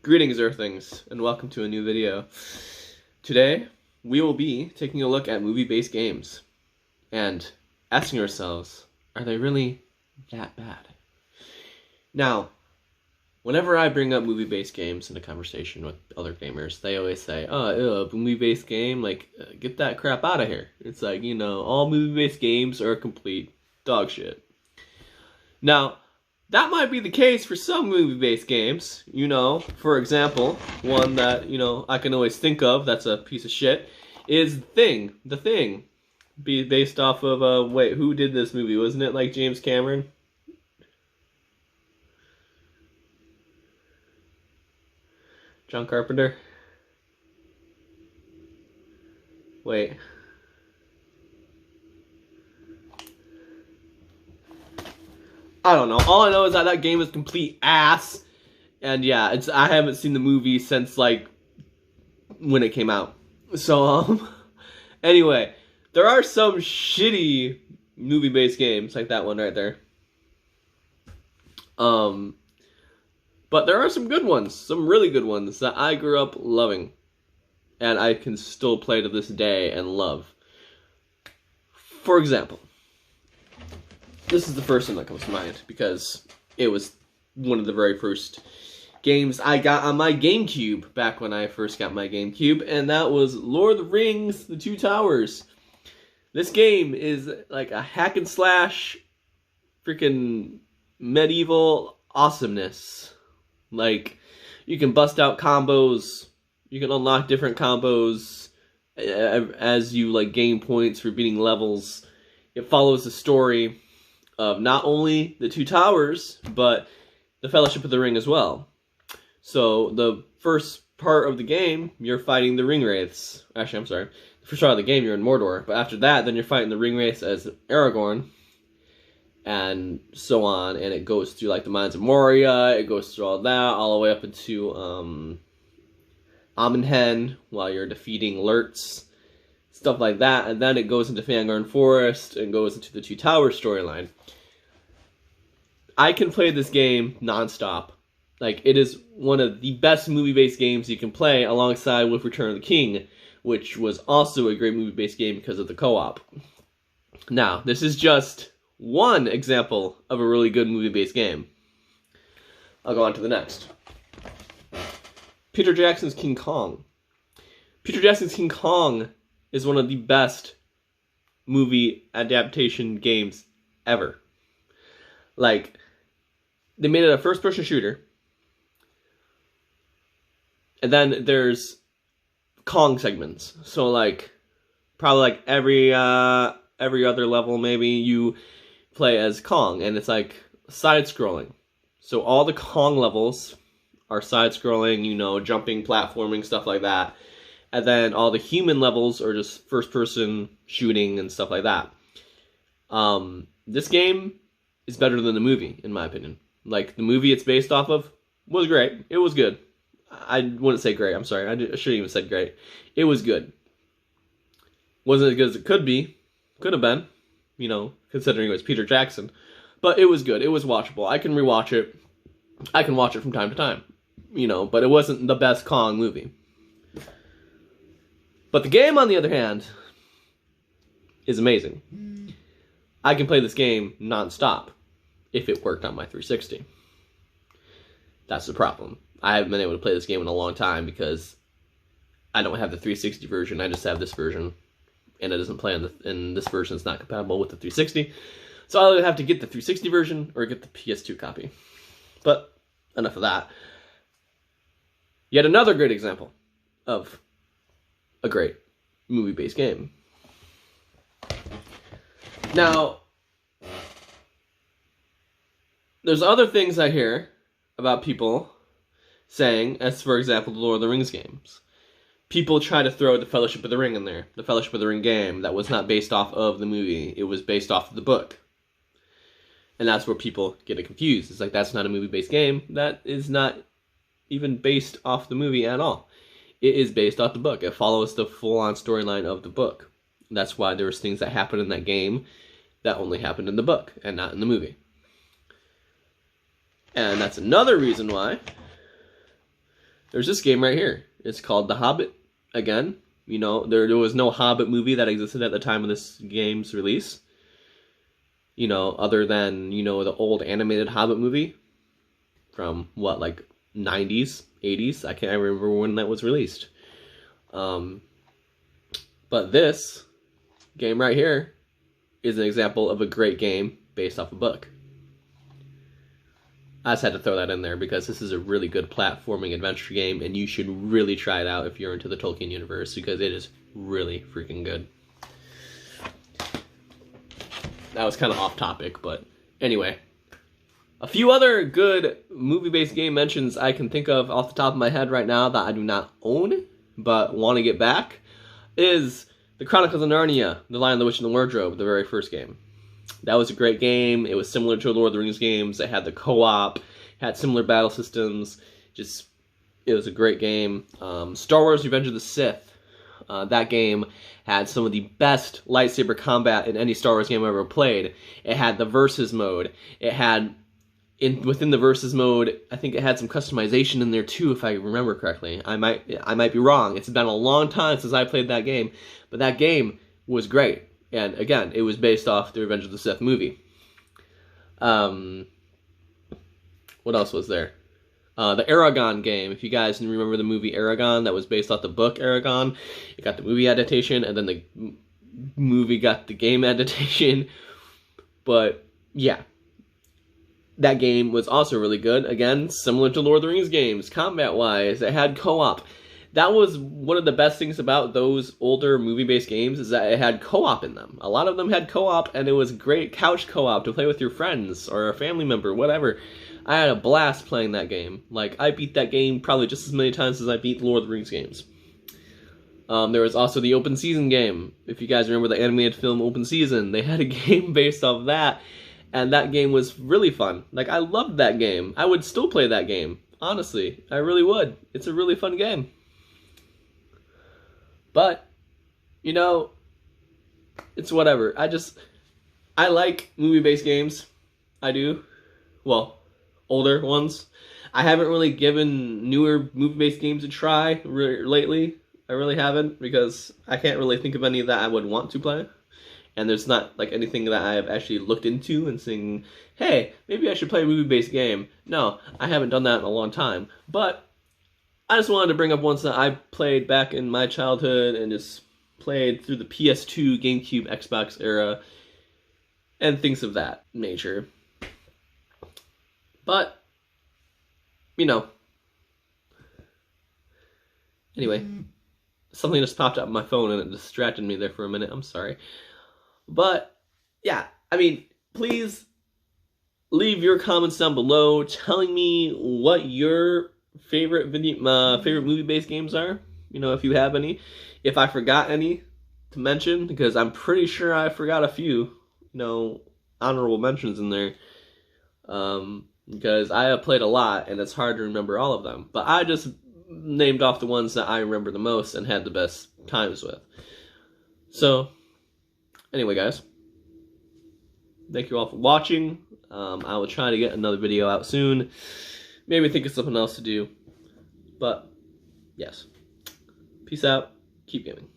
Greetings, Earthlings, and welcome to a new video. Today, we will be taking a look at movie-based games and asking ourselves, are they really that bad? Now, whenever I bring up movie-based games in a conversation with other gamers, they always say, oh, movie-based game, get that crap out of here. It's like, all movie-based games are complete dog shit. Now, that might be the case for some movie-based games, For example, one that, I can always think of that's a piece of shit is The Thing. Based off of, wait, who did this movie? Wasn't it like James Cameron? John Carpenter? Wait. I don't know. All I know is that game is complete ass. And yeah, I haven't seen the movie since like when it came out. So anyway, there are some shitty movie-based games like that one right there. But there are some good ones, some really good ones that I grew up loving and I can still play to this day and love. For example, this is the first one that comes to mind because it was one of the very first games I got on my GameCube back when I first got my GameCube, and that was Lord of the Rings: The Two Towers. This game is like a hack and slash, freaking medieval awesomeness. Like, you can bust out combos, you can unlock different combos as you like gain points for beating levels. It follows the story of not only the Two Towers, but the Fellowship of the Ring as well. So the first part of the game, you're fighting the Ring Wraiths. Actually, I'm sorry. The first part of the game, you're in Mordor. But after that, then you're fighting the Ring Wraiths as Aragorn. And so on. And it goes through like the Mines of Moria. It goes through all that, all the way up into Amon Hen, while you're defeating Lurtz. Stuff like that. And then it goes into Fangorn Forest and goes into the Two Towers storyline. I can play this game nonstop. Like, it is one of the best movie-based games you can play alongside with Return of the King, which was also a great movie-based game because of the co-op. Now, this is just one example of a really good movie-based game. I'll go on to the next. Peter Jackson's King Kong. Peter Jackson's King Kong is one of the best movie adaptation games ever. Like, they made it a first-person shooter. And then there's Kong segments. So like, probably like every other level, maybe you play as Kong, and it's like side-scrolling. So all the Kong levels are side-scrolling, jumping, platforming, stuff like that. And then all the human levels are just first-person shooting and stuff like that. This game is better than the movie, in my opinion. Like, the movie it's based off of was great. It was good. I wouldn't say great. I'm sorry. I shouldn't even said great. It was good. Wasn't as good as it could be. Could have been, considering it was Peter Jackson. But it was good. It was watchable. I can rewatch it. I can watch it from time to time. But it wasn't the best Kong movie. But the game, on the other hand, is amazing. I can play this game non-stop if it worked on my 360. That's the problem. I haven't been able to play this game in a long time because I don't have the 360 version. I just have this version, and it doesn't play and this version is not compatible with the 360. So I'll either have to get the 360 version or get the PS2 copy. But enough of that. Yet another great example of a great movie-based game. Now, there's other things I hear about people saying, as for example, the Lord of the Rings games. People try to throw the Fellowship of the Ring in there. The Fellowship of the Ring game that was not based off of the movie. It was based off of the book. And that's where people get it confused. It's like, that's not a movie-based game. That is not even based off the movie at all. It is based off the book. It follows the full-on storyline of the book. That's why there was things that happened in that game that only happened in the book and not in the movie. And that's another reason why there's this game right here. It's called The Hobbit. Again, you know, there was no Hobbit movie that existed at the time of this game's release. You know, other than, you know, the old animated Hobbit movie from, what, like 90s, 80s? I can't remember when that was released. But this game right here is an example of a great game based off a book. I just had to throw that in there because this is a really good platforming adventure game, and you should really try it out if you're into the Tolkien universe, because it is really freaking good. That was kind of off topic, but anyway. A few other good movie-based game mentions I can think of off the top of my head right now that I do not own, but want to get back, is The Chronicles of Narnia, The Lion, the Witch, and the Wardrobe, the very first game. That was a great game. It was similar to Lord of the Rings games. It had the co-op, had similar battle systems. It was a great game. Star Wars Revenge of the Sith. That game had some of the best lightsaber combat in any Star Wars game I've ever played. It had the Versus mode. It had, within the Versus mode, I think it had some customization in there too, if I remember correctly. I might be wrong. It's been a long time since I played that game, but that game was great. And again, it was based off the Revenge of the Sith movie. What else was there? The Eragon game. If you guys remember the movie Eragon, that was based off the book Eragon. It got the movie adaptation, and then the movie got the game adaptation. But yeah, that game was also really good. Again, similar to Lord of the Rings games, combat-wise. It had co-op. That was one of the best things about those older movie-based games, is that it had co-op in them. A lot of them had co-op, and it was great couch co-op to play with your friends or a family member, whatever. I had a blast playing that game. Like, I beat that game probably just as many times as I beat Lord of the Rings games. There was also the Open Season game. If you guys remember the animated film Open Season, they had a game based off that, and that game was really fun. Like, I loved that game. I would still play that game. Honestly, I really would. It's a really fun game. But, you know, it's whatever. I like movie-based games. I do. Well, older ones. I haven't really given newer movie-based games a try lately. I really haven't, because I can't really think of any that I would want to play. And there's not, like, anything that I have actually looked into and saying, hey, maybe I should play a movie-based game. No, I haven't done that in a long time. But I just wanted to bring up ones that I played back in my childhood and just played through the PS2, GameCube, Xbox era, and things of that nature. But, you know. Anyway, something just popped up on my phone and it distracted me there for a minute. I'm sorry. But, yeah, I mean, please leave your comments down below telling me what your favorite movie-based games are. You know, if you have any. If I forgot any to mention, because I'm pretty sure I forgot a few, you know, honorable mentions in there. Because I have played a lot, and it's hard to remember all of them. But I just named off the ones that I remember the most and had the best times with. So, anyway, guys. Thank you all for watching. I will try to get another video out soon. Maybe think of something else to do. But, yes. Peace out. Keep gaming.